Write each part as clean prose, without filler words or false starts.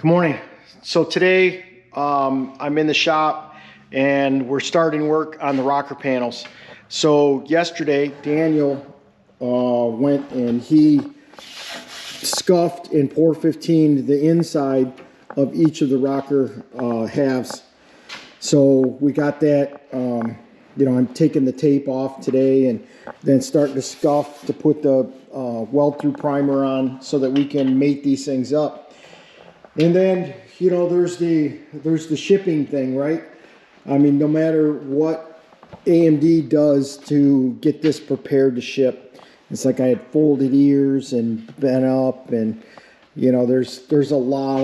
Good morning. So today I'm in the shop and we're starting work on the rocker panels. So yesterday Daniel went and he scuffed and pour 15 the inside of each of the rocker halves. So we got that, I'm taking the tape off today and then starting to scuff to put the weld through primer on so that we can mate these things up. And then, there's the shipping thing, right? I mean, no matter what AMD does to get this prepared to ship, it's like I had folded ears and bent up, and there's a lot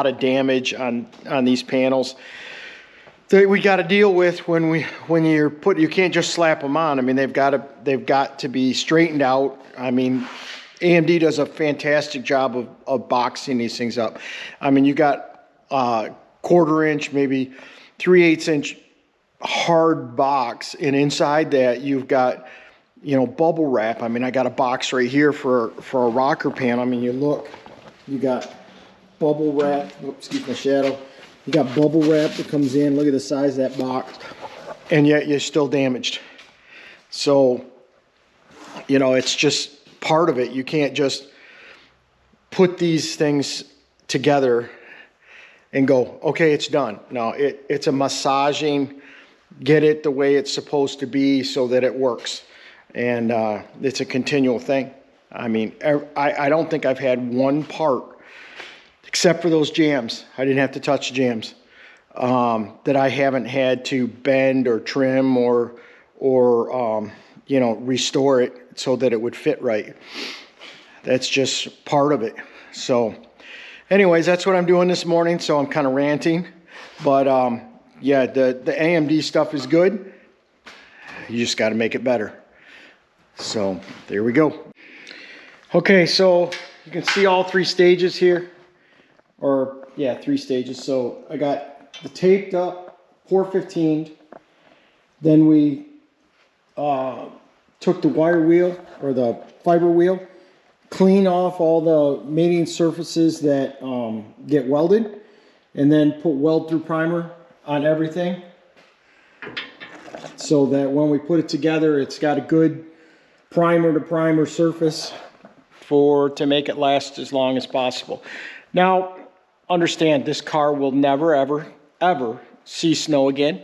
of damage on these panels that we got to deal with when you can't just slap them on. I mean, they've got to be straightened out. I mean, AMD does a fantastic job of boxing these things up. I mean, you got 1/4 inch, maybe 3/8 inch hard box, and inside that you've got, bubble wrap. I mean, I got a box right here for a rocker panel. I mean, you got bubble wrap. Oops, excuse my shadow. You got bubble wrap that comes in. Look at the size of that box, and yet you're still damaged. So, it's just part of it. You can't just put these things together and go, okay, it's done. No, it's a massaging, get it the way it's supposed to be so that it works. And it's a continual thing. I mean, I don't think I've had one part, except for those jams. I didn't have to touch jams, that I haven't had to bend or trim or restore it so that it would fit right. That's just part of it. So anyways, that's what I'm doing this morning. So I'm kind of ranting, but yeah, the AMD stuff is good. You just got to make it better. So there we go. Okay, so you can see all 3 stages here, or yeah, 3 stages. So I got the taped up, pour 15. Then we took the wire wheel or the fiber wheel, clean off all the mating surfaces that get welded, and then put weld through primer on everything so that when we put it together, it's got a good primer to primer surface to make it last as long as possible. Now, understand, this car will never, ever see snow again.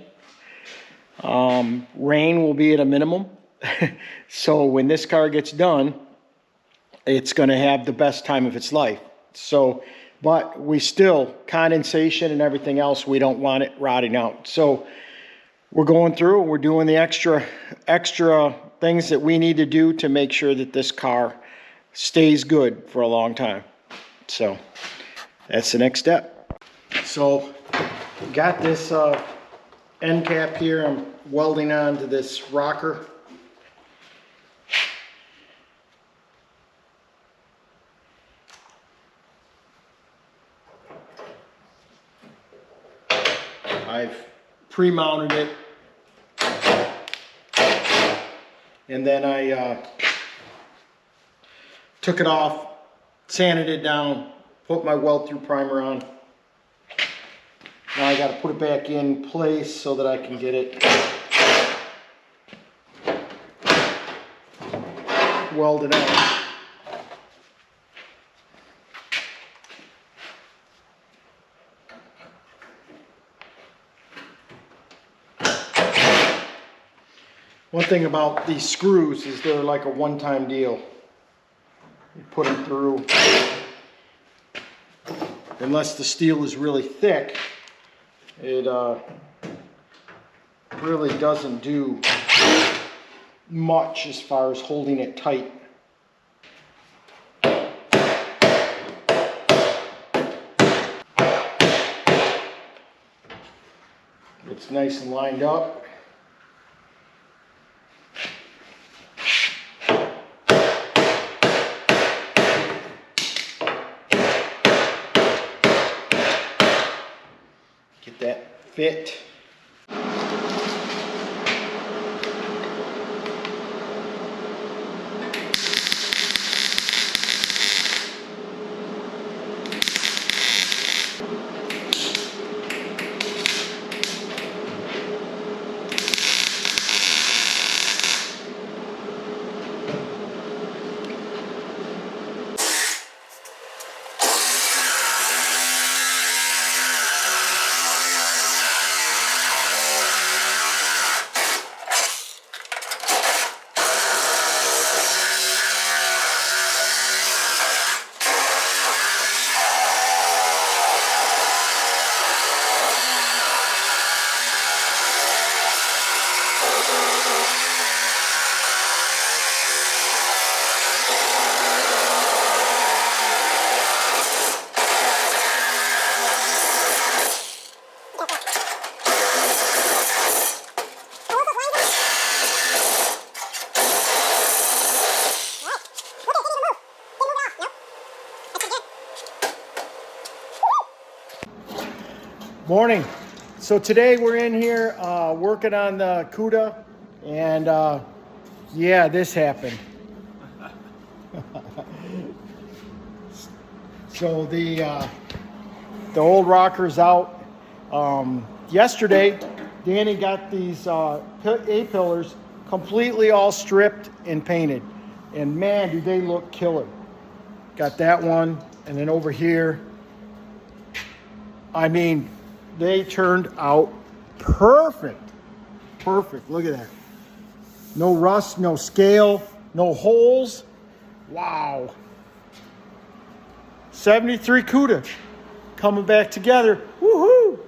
Rain will be at a minimum. So when this car gets done, it's going to have the best time of its life. So, but we still, condensation and everything else, we don't want it rotting out. So we're going through, we're doing the extra things that we need to do to make sure that this car stays good for a long time. So that's the next step. So got this end cap here. I'm welding onto this rocker. I've pre-mounted it, and then I took it off, sanded it down, put my weld through primer on. Now I got to put it back in place so that I can get it welded out. One thing about these screws is they're like a one-time deal. You put them through, unless the steel is really thick, it really doesn't do much as far as holding it tight. It's nice and lined up. Get that fit. Morning. So today we're in here working on the Cuda, and yeah, this happened. So the old rocker's out. Yesterday, Danny got these A-pillars completely all stripped and painted, and man, do they look killer. Got that one, and then over here, I mean, they turned out perfect. Perfect. Look at that. No rust, no scale, no holes. Wow. 73 Cuda coming back together. Woohoo!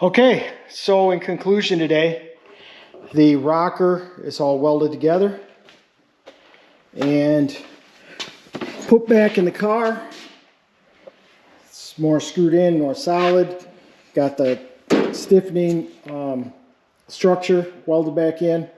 Okay, so in conclusion today, the rocker is all welded together and put back in the car. It's more screwed in, more solid. Got the stiffening structure welded back in.